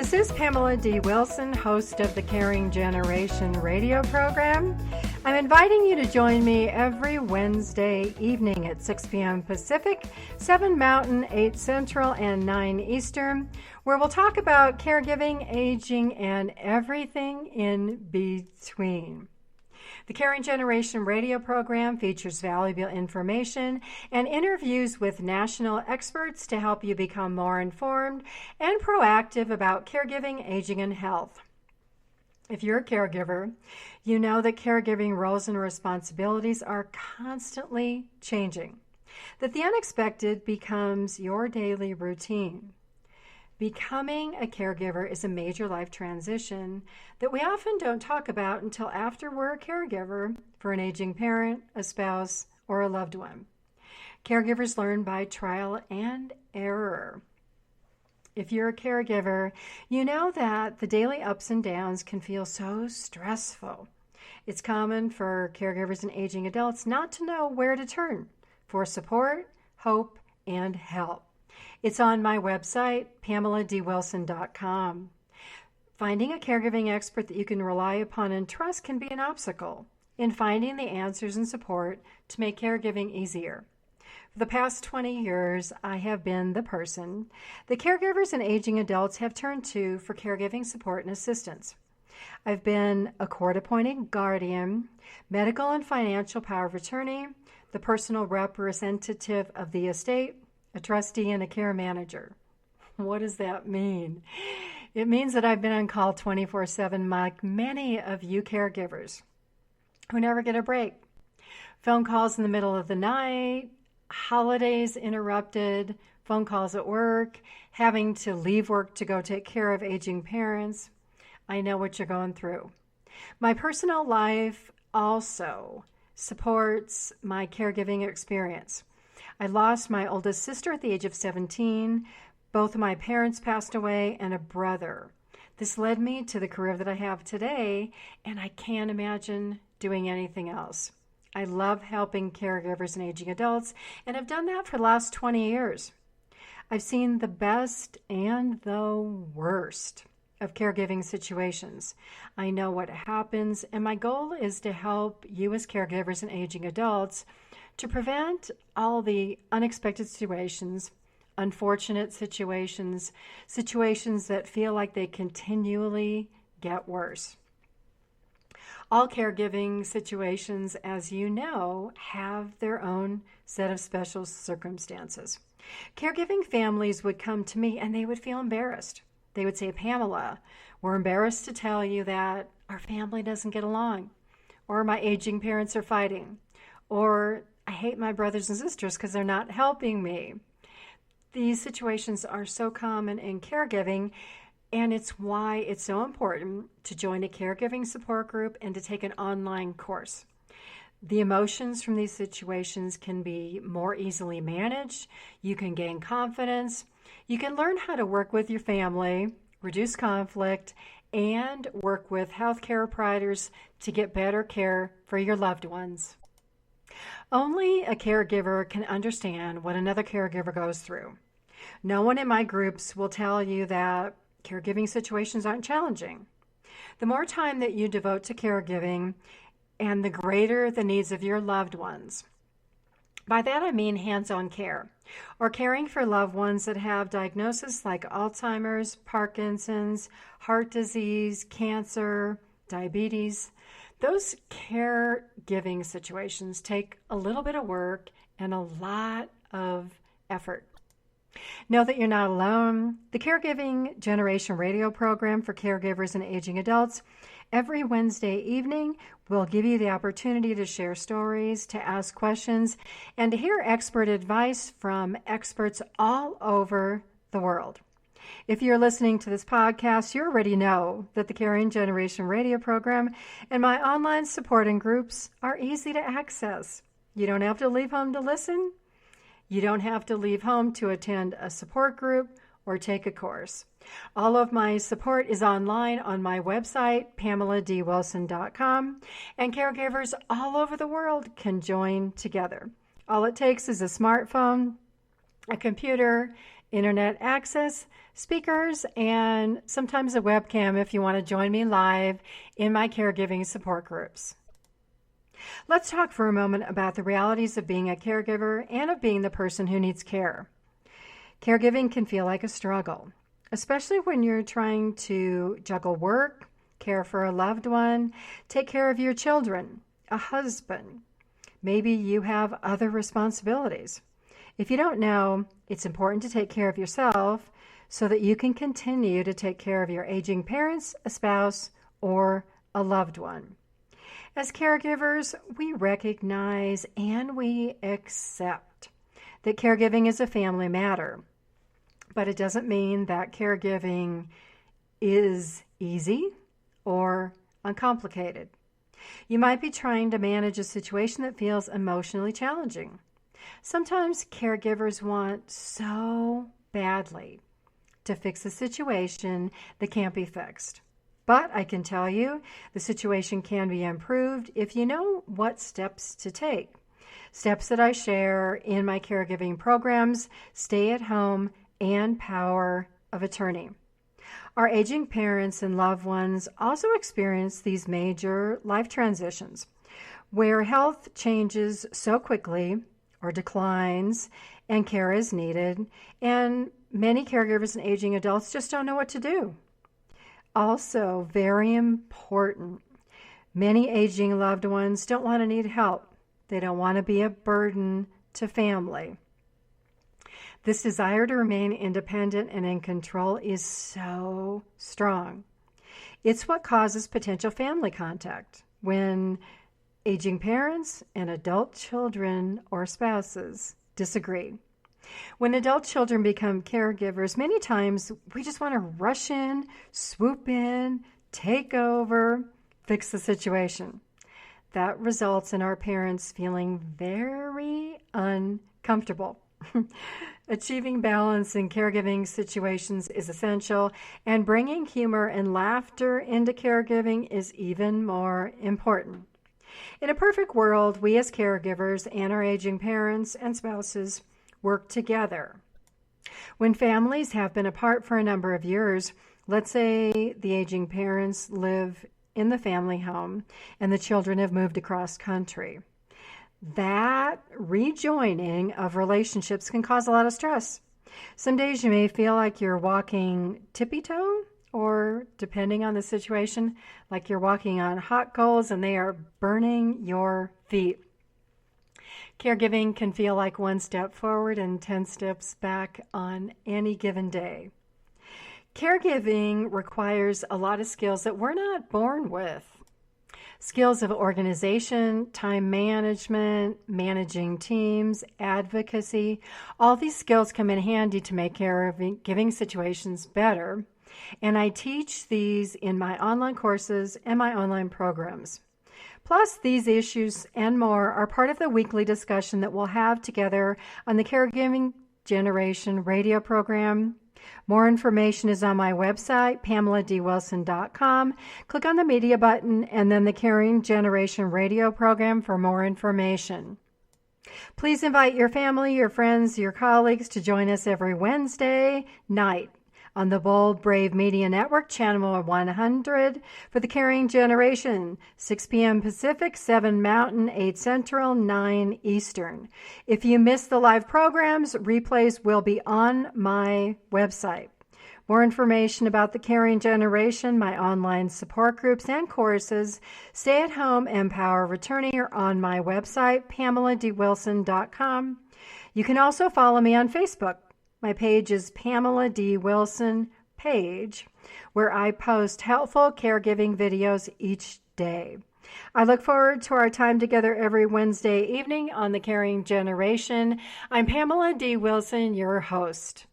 This is Pamela D. Wilson, host of the Caring Generation radio program. I'm inviting you to join me every Wednesday evening at 6 p.m. Pacific, 7 Mountain, 8 Central, and 9 Eastern, where we'll talk about caregiving, aging, and everything in between. The Caring Generation radio program features valuable information and interviews with national experts to help you become more informed and proactive about caregiving, aging, and health. If you're a caregiver, you know that caregiving roles and responsibilities are constantly changing, that the unexpected becomes your daily routine. Becoming a caregiver is a major life transition that we often don't talk about until after we're a caregiver for an aging parent, a spouse, or a loved one. Caregivers learn by trial and error. If you're a caregiver, you know that the daily ups and downs can feel so stressful. It's common for caregivers and aging adults not to know where to turn for support, hope, and help. It's on my website, PamelaDWilson.com. Finding a caregiving expert that you can rely upon and trust can be an obstacle in finding the answers and support to make caregiving easier. For the past 20 years, I have been the person that caregivers and aging adults have turned to for caregiving support and assistance. I've been a court-appointed guardian, medical and financial power of attorney, the personal representative of the estate, a trustee, and a care manager. What does that mean? It means that I've been on call 24/7 like many of you caregivers who never get a break. Phone calls in the middle of the night, holidays interrupted, phone calls at work, having to leave work to go take care of aging parents. I know what you're going through. My personal life also supports my caregiving experience. I lost my oldest sister at the age of 17. Both of my parents passed away and a brother. This led me to the career that I have today, and I can't imagine doing anything else. I love helping caregivers and aging adults, and I've done that for the last 20 years. I've seen the best and the worst of caregiving situations. I know what happens, and my goal is to help you as caregivers and aging adults to prevent all the unexpected situations, unfortunate situations, situations that feel like they continually get worse. All caregiving situations, as you know, have their own set of special circumstances. Caregiving families would come to me and they would feel embarrassed. They would say, Pamela, we're embarrassed to tell you that our family doesn't get along, or my aging parents are fighting, or I hate my brothers and sisters because they're not helping me. These situations are so common in caregiving, and it's why it's so important to join a caregiving support group and to take an online course. The emotions from these situations can be more easily managed. You can gain confidence. You can learn how to work with your family, reduce conflict, and work with healthcare providers to get better care for your loved ones. Only a caregiver can understand what another caregiver goes through. No one in my groups will tell you that caregiving situations aren't challenging. The more time that you devote to caregiving, and the greater the needs of your loved ones. By that I mean hands-on care, or caring for loved ones that have diagnoses like Alzheimer's, Parkinson's, heart disease, cancer, diabetes. Those caregiving situations take a little bit of work and a lot of effort. Know that you're not alone. The Caregiving Generation radio program for caregivers and aging adults every Wednesday evening will give you the opportunity to share stories, to ask questions, and to hear expert advice from experts all over the world. If you're listening to this podcast, you already know that the Caring Generation radio program and my online supporting groups are easy to access. You don't have to leave home to listen. You don't have to leave home to attend a support group or take a course. All of my support is online on my website, PamelaDWilson.com, and caregivers all over the world can join together. All it takes is a smartphone, a computer, internet access, speakers, and sometimes a webcam if you want to join me live in my caregiving support groups. Let's talk for a moment about the realities of being a caregiver and of being the person who needs care. Caregiving can feel like a struggle, especially when you're trying to juggle work, care for a loved one, take care of your children, a husband. Maybe you have other responsibilities. If you don't know, it's important to take care of yourself so that you can continue to take care of your aging parents, a spouse, or a loved one. As caregivers, we recognize and we accept that caregiving is a family matter, but it doesn't mean that caregiving is easy or uncomplicated. You might be trying to manage a situation that feels emotionally challenging. Sometimes caregivers want so badly to fix a situation that can't be fixed. But I can tell you, the situation can be improved if you know what steps to take. Steps that I share in my caregiving programs, Stay at Home and Power of Attorney. Our aging parents and loved ones also experience these major life transitions where health changes so quickly or declines and care is needed, and many caregivers and aging adults just don't know what to do. Also, very important, many aging loved ones don't want to need help. They don't want to be a burden to family. This desire to remain independent and in control is so strong. It's what causes potential family contact when aging parents and adult children or spouses disagree. When adult children become caregivers, many times we just want to rush in, swoop in, take over, fix the situation. That results in our parents feeling very uncomfortable. Achieving balance in caregiving situations is essential, and bringing humor and laughter into caregiving is even more important. In a perfect world, we as caregivers and our aging parents and spouses work together. When families have been apart for a number of years, let's say the aging parents live in the family home and the children have moved across country. That rejoining of relationships can cause a lot of stress. Some days you may feel like you're walking tippy-toe, or depending on the situation, like you're walking on hot coals and they are burning your feet. Caregiving can feel like one step forward and 10 steps back on any given day. Caregiving requires a lot of skills that we're not born with. Skills of organization, time management, managing teams, advocacy. All these skills come in handy to make caregiving situations better. And I teach these in my online courses and my online programs. Plus, these issues and more are part of the weekly discussion that we'll have together on the Caregiving Generation radio program. More information is on my website, PamelaDWilson.com. Click on the media button and then the Caring Generation radio program for more information. Please invite your family, your friends, your colleagues to join us every Wednesday night on the Bold Brave Media Network, channel 100, for the Caring Generation, 6 p.m. Pacific, 7 Mountain, 8 Central, 9 Eastern. If you miss the live programs, replays will be on my website. More information about the Caring Generation, my online support groups and courses, Stay at Home and Power of Attorney are on my website, PamelaDWilson.com. You can also follow me on Facebook. My page is Pamela D. Wilson Page, where I post helpful caregiving videos each day. I look forward to our time together every Wednesday evening on the Caring Generation. I'm Pamela D. Wilson, your host.